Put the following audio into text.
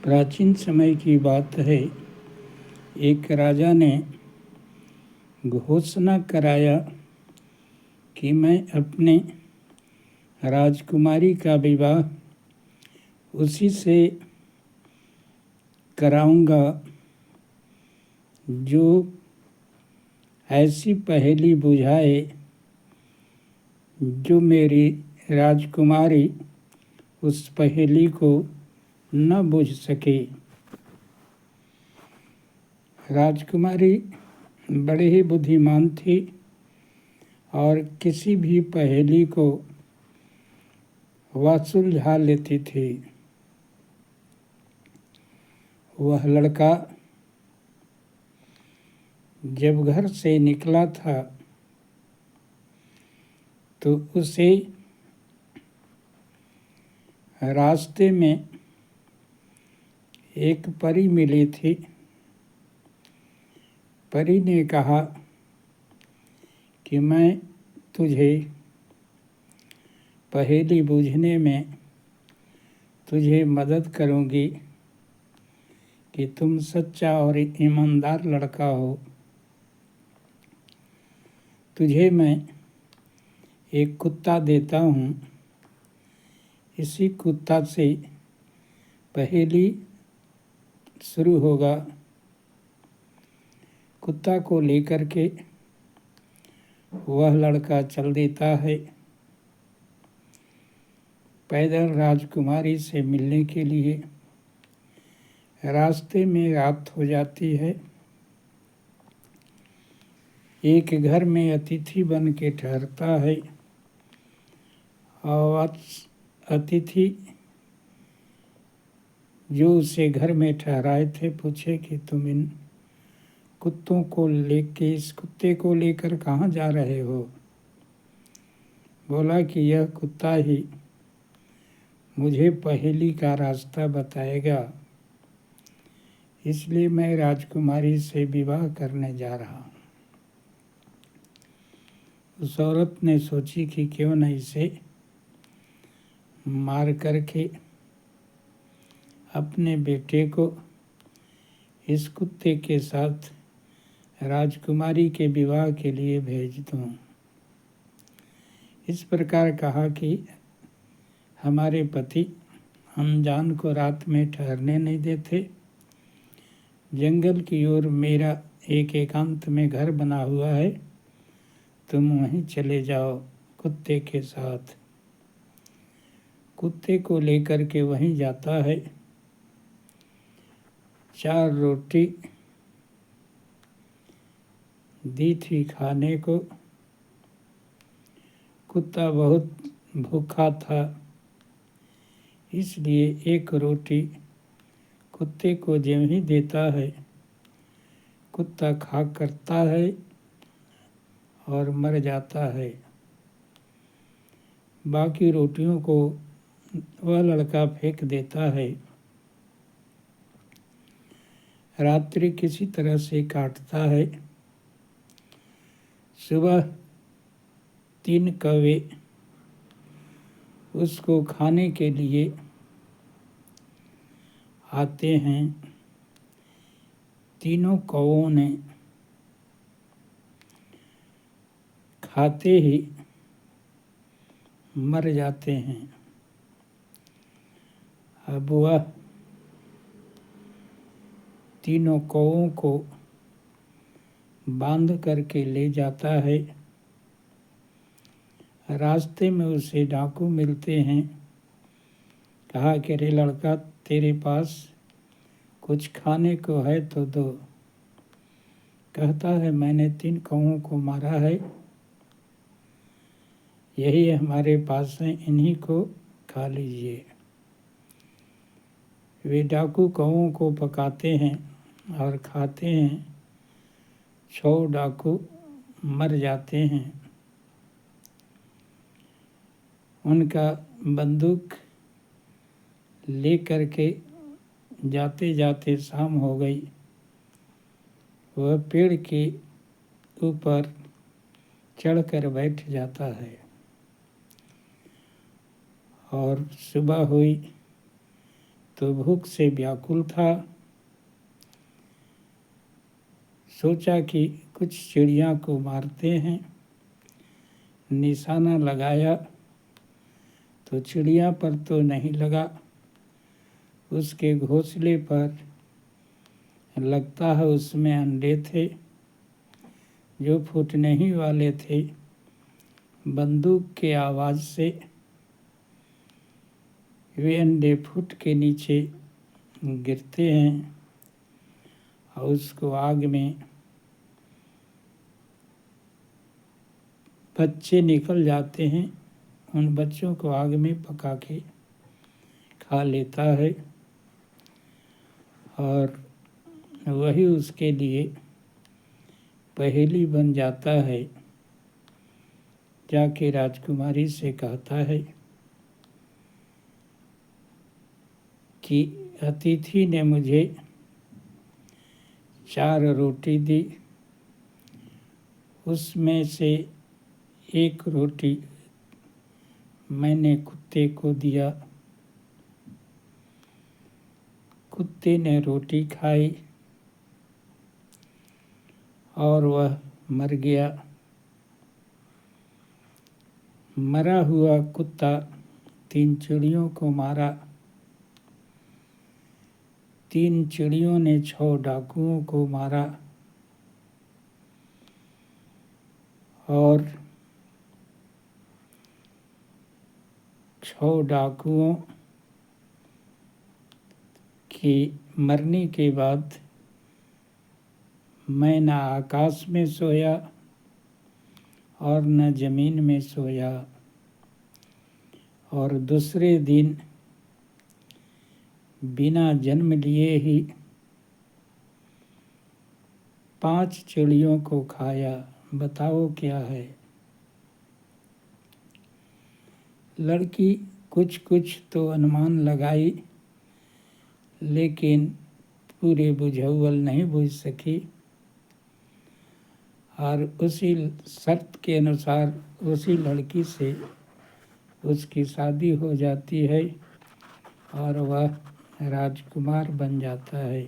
प्राचीन समय की बात है। एक राजा ने घोषणा कराया कि मैं अपने राजकुमारी का विवाह उसी से कराऊंगा जो ऐसी पहेली बुझाए जो मेरी राजकुमारी उस पहेली को न बुझ सके। राजकुमारी बड़े ही बुद्धिमान थी और किसी भी पहेली को वह सुलझा लेती थी। वह लड़का जब घर से निकला था तो उसे रास्ते में एक परी मिली थी। परी ने कहा कि मैं तुझे पहेली बूझने में तुझे मदद करूंगी कि तुम सच्चा और ईमानदार लड़का हो। तुझे मैं एक कुत्ता देता हूँ। इसी कुत्ता से पहेली शुरू होगा। कुत्ता को लेकर के वह लड़का चल देता है पैदल राजकुमारी से मिलने के लिए। रास्ते में रात हो जाती है। एक घर में अतिथि बन के ठहरता है और अतिथि जो उसे घर में ठहराए थे पूछे कि तुम इन कुत्तों को लेके इस कुत्ते को लेकर कहाँ जा रहे हो। बोला कि यह कुत्ता ही मुझे पहेली का रास्ता बताएगा, इसलिए मैं राजकुमारी से विवाह करने जा रहा हूँ। उस औरत ने सोची कि क्यों न इसे मार करके अपने बेटे को इस कुत्ते के साथ राजकुमारी के विवाह के लिए भेज दूँ। इस प्रकार कहा कि हमारे पति अनजान को रात में ठहरने नहीं देते। जंगल की ओर मेरा एक एकांत में घर बना हुआ है, तुम वहीं चले जाओ कुत्ते के साथ। कुत्ते को लेकर के वहीं जाता है। 4 रोटी दी थी खाने को। कुत्ता बहुत भूखा था, इसलिए एक रोटी कुत्ते को ज्यों ही देता है, कुत्ता खा करता है और मर जाता है। बाकी रोटियों को वह लड़का फेंक देता है। रात्रि किसी तरह से काटता है। सुबह 3 कौवे उसको खाने के लिए आते हैं। तीनों कौवों ने खाते ही मर जाते हैं। अब वह तीनों कौवों को बांध करके ले जाता है। रास्ते में उसे डाकू मिलते हैं। कहा कि अरे लड़का, तेरे पास कुछ खाने को है तो दो। कहता है मैंने 3 कौवों को मारा है, यही हमारे पास है, इन्हीं को खा लीजिए। वे डाकू कौवों को पकाते हैं और खाते हैं। 6 डाकू मर जाते हैं। उनका बंदूक ले करके जाते जाते शाम हो गई। वह पेड़ के ऊपर चढ़कर बैठ जाता है और सुबह हुई तो भूख से व्याकुल था। सोचा कि कुछ चिड़िया को मारते हैं। निशाना लगाया तो चिड़िया पर तो नहीं लगा, उसके घोंसले पर लगता है उसमें अंडे थे जो फूटने ही वाले थे। बंदूक के आवाज़ से वे अंडे फूट के नीचे गिरते हैं और उसको आग में बच्चे निकल जाते हैं। उन बच्चों को आग में पका के खा लेता है और वही उसके लिए पहेली बन जाता है। जाके राजकुमारी से कहता है कि अतिथि ने मुझे 4 रोटी दी, उसमें से 1 रोटी मैंने कुत्ते को दिया। कुत्ते ने रोटी खाई और वह मर गया। मरा हुआ कुत्ता 3 चिड़ियों को मारा। 3 चिड़ियों ने 6 डाकुओं को मारा और 6 डाकुओं के मरने के बाद मैं न आकाश में सोया और न जमीन में सोया, और दूसरे दिन बिना जन्म लिए ही 5 चिड़ियों को खाया। बताओ क्या है। लड़की कुछ कुछ तो अनुमान लगाई, लेकिन पूरे बुझाउल नहीं बुझ सकी और उसी शर्त के अनुसार उसी लड़की से उसकी शादी हो जाती है और वह राजकुमार बन जाता है।